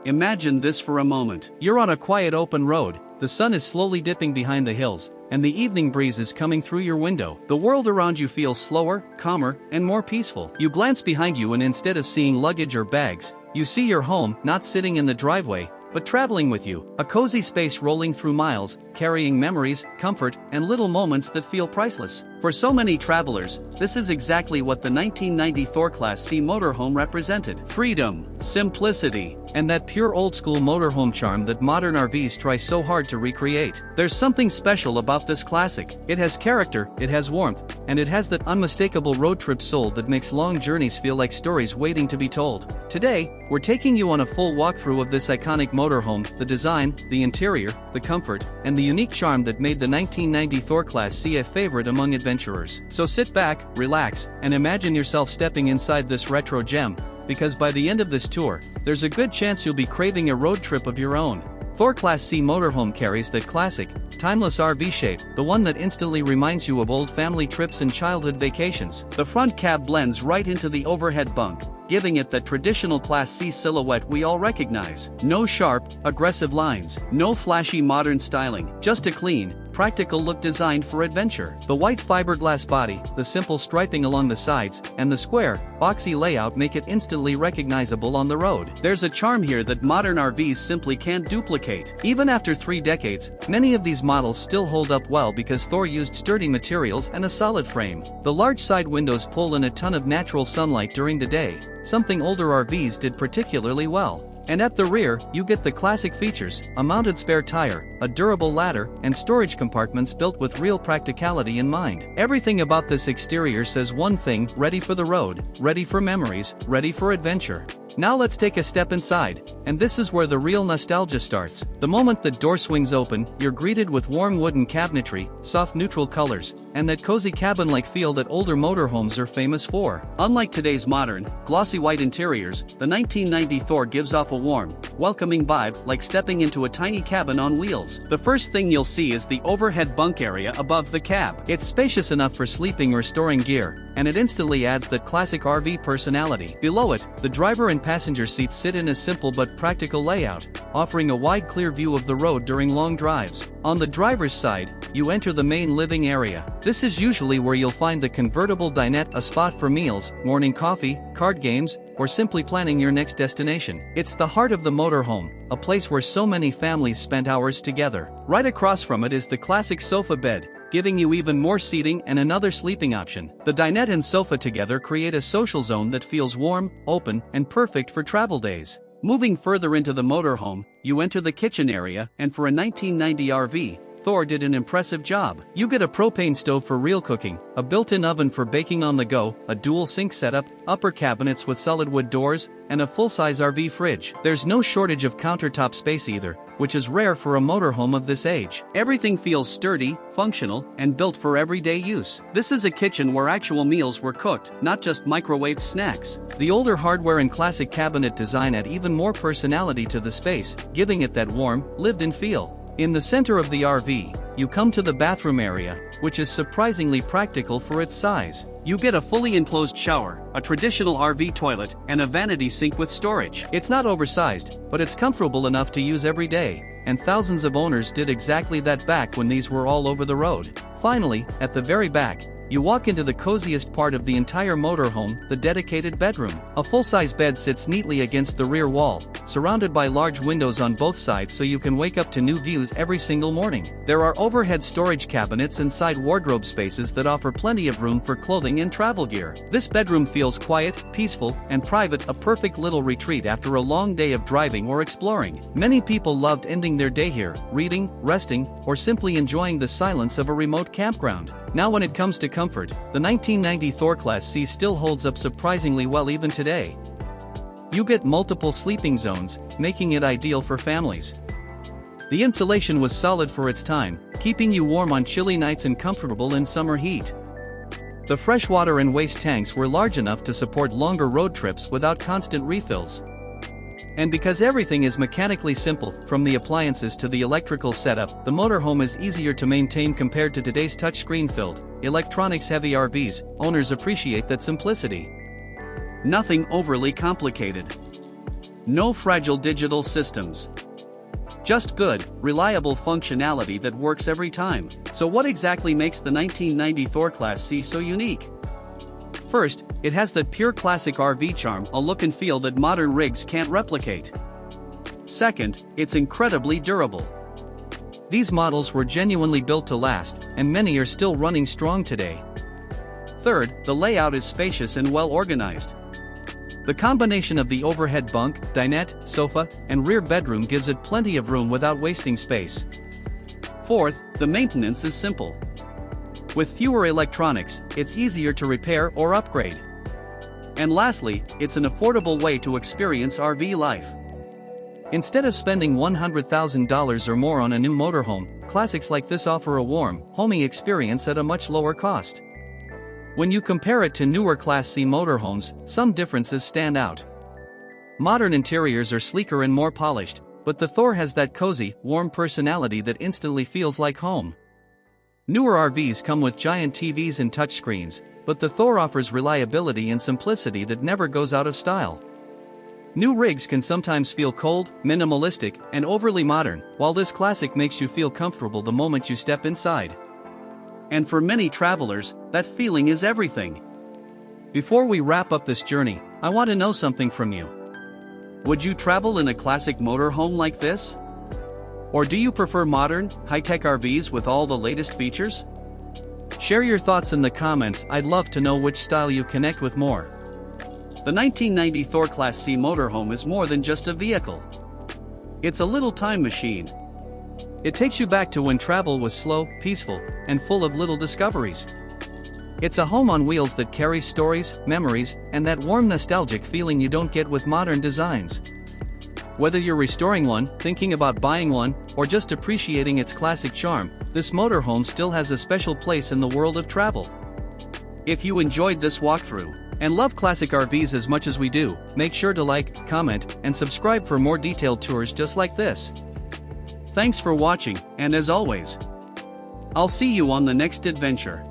Imagine this for a moment. You're on a quiet open road, the sun is slowly dipping behind the hills, and the evening breeze is coming through your window. The world around you feels slower, calmer, and more peaceful. You glance behind you and instead of seeing luggage or bags, you see your home not sitting in the driveway, but traveling with you. A cozy space rolling through miles, carrying memories, comfort, and little moments that feel priceless. For so many travelers, this is exactly what the 1990 Thor Class C Motorhome represented. Freedom, simplicity, and that pure old-school motorhome charm that modern RVs try so hard to recreate. There's something special about this classic. It has character, it has warmth, and it has that unmistakable road trip soul that makes long journeys feel like stories waiting to be told. Today, we're taking you on a full walkthrough of this iconic motorhome, the design, the interior, the comfort, and the unique charm that made the 1990 Thor Class C a favorite among adventurers. So sit back, relax, and imagine yourself stepping inside this retro gem, because by the end of this tour, there's a good chance you'll be craving a road trip of your own. Thor Class C Motorhome carries that classic, timeless RV shape, the one that instantly reminds you of old family trips and childhood vacations. The front cab blends right into the overhead bunk, giving it that traditional Class C silhouette we all recognize. No sharp, aggressive lines, no flashy modern styling, just a clean, practical look designed for adventure. The white fiberglass body, the simple striping along the sides, and the square, boxy layout make it instantly recognizable on the road. There's a charm here that modern RVs simply can't duplicate. Even after 3 decades, many of these models still hold up well because Thor used sturdy materials and a solid frame. The large side windows pull in a ton of natural sunlight during the day, something older RVs did particularly well. And at the rear, you get the classic features, a mounted spare tire, a durable ladder, and storage compartments built with real practicality in mind. Everything about this exterior says one thing: ready for the road, ready for memories, ready for adventure. Now let's take a step inside, and this is where the real nostalgia starts. The moment the door swings open, you're greeted with warm wooden cabinetry, soft neutral colors, and that cozy cabin-like feel that older motorhomes are famous for. Unlike today's modern, glossy white interiors, the 1990 Thor gives off a warm, welcoming vibe, like stepping into a tiny cabin on wheels. The first thing you'll see is the overhead bunk area above the cab. It's spacious enough for sleeping or storing gear, and it instantly adds that classic RV personality. Below it, the driver and passenger seats sit in a simple but practical layout, offering a wide clear view of the road during long drives. On the driver's side, you enter the main living area. This is usually where you'll find the convertible dinette, a spot for meals, morning coffee, card games, or simply planning your next destination. It's the heart of the motorhome, a place where so many families spend hours together. Right across from it is the classic sofa bed, giving you even more seating and another sleeping option. The dinette and sofa together create a social zone that feels warm, open, and perfect for travel days. Moving further into the motorhome, you enter the kitchen area, and for a 1990 RV, Thor did an impressive job. You get a propane stove for real cooking, a built-in oven for baking on the go, a dual sink setup, upper cabinets with solid wood doors, and a full-size RV fridge. There's no shortage of countertop space either, which is rare for a motorhome of this age. Everything feels sturdy, functional, and built for everyday use. This is a kitchen where actual meals were cooked, not just microwaved snacks. The older hardware and classic cabinet design add even more personality to the space, giving it that warm, lived-in feel. In the center of the RV, you come to the bathroom area, which is surprisingly practical for its size. You get a fully enclosed shower, a traditional RV toilet, and a vanity sink with storage. It's not oversized, but it's comfortable enough to use every day, and thousands of owners did exactly that back when these were all over the road. Finally, at the very back, you walk into the coziest part of the entire motorhome, the dedicated bedroom. A full-size bed sits neatly against the rear wall, surrounded by large windows on both sides so you can wake up to new views every single morning. There are overhead storage cabinets and side wardrobe spaces that offer plenty of room for clothing and travel gear. This bedroom feels quiet, peaceful, and private, a perfect little retreat after a long day of driving or exploring. Many people loved ending their day here, reading, resting, or simply enjoying the silence of a remote campground. Now when it comes to comfort, the 1990 Thor Class C still holds up surprisingly well even today. You get multiple sleeping zones, making it ideal for families. The insulation was solid for its time, keeping you warm on chilly nights and comfortable in summer heat. The freshwater and waste tanks were large enough to support longer road trips without constant refills. And because everything is mechanically simple, from the appliances to the electrical setup, the motorhome is easier to maintain compared to today's touchscreen-filled, electronics-heavy RVs. Owners appreciate that simplicity. Nothing overly complicated. No fragile digital systems. Just good, reliable functionality that works every time. So what exactly makes the 1990 Thor Class C so unique? First, it has that pure classic RV charm, a look and feel that modern rigs can't replicate. Second, it's incredibly durable. These models were genuinely built to last, and many are still running strong today. Third, the layout is spacious and well organized. The combination of the overhead bunk, dinette, sofa, and rear bedroom gives it plenty of room without wasting space. Fourth, the maintenance is simple. With fewer electronics, it's easier to repair or upgrade. And lastly, it's an affordable way to experience RV life. Instead of spending $100,000 or more on a new motorhome, classics like this offer a warm, homey experience at a much lower cost. When you compare it to newer Class C motorhomes, some differences stand out. Modern interiors are sleeker and more polished, but the Thor has that cozy, warm personality that instantly feels like home. Newer RVs come with giant TVs and touchscreens, but the Thor offers reliability and simplicity that never goes out of style. New rigs can sometimes feel cold, minimalistic, and overly modern, while this classic makes you feel comfortable the moment you step inside. And for many travelers, that feeling is everything. Before we wrap up this journey, I want to know something from you. Would you travel in a classic motorhome like this? Or do you prefer modern, high-tech RVs with all the latest features? Share your thoughts in the comments. I'd love to know which style you connect with more. The 1990 Thor Class C Motorhome is more than just a vehicle. It's a little time machine. It takes you back to when travel was slow, peaceful, and full of little discoveries. It's a home on wheels that carries stories, memories, and that warm nostalgic feeling you don't get with modern designs. Whether you're restoring one, thinking about buying one, or just appreciating its classic charm, this motorhome still has a special place in the world of travel. If you enjoyed this walkthrough, and love classic RVs as much as we do, make sure to like, comment, and subscribe for more detailed tours just like this. Thanks for watching, and as always, I'll see you on the next adventure.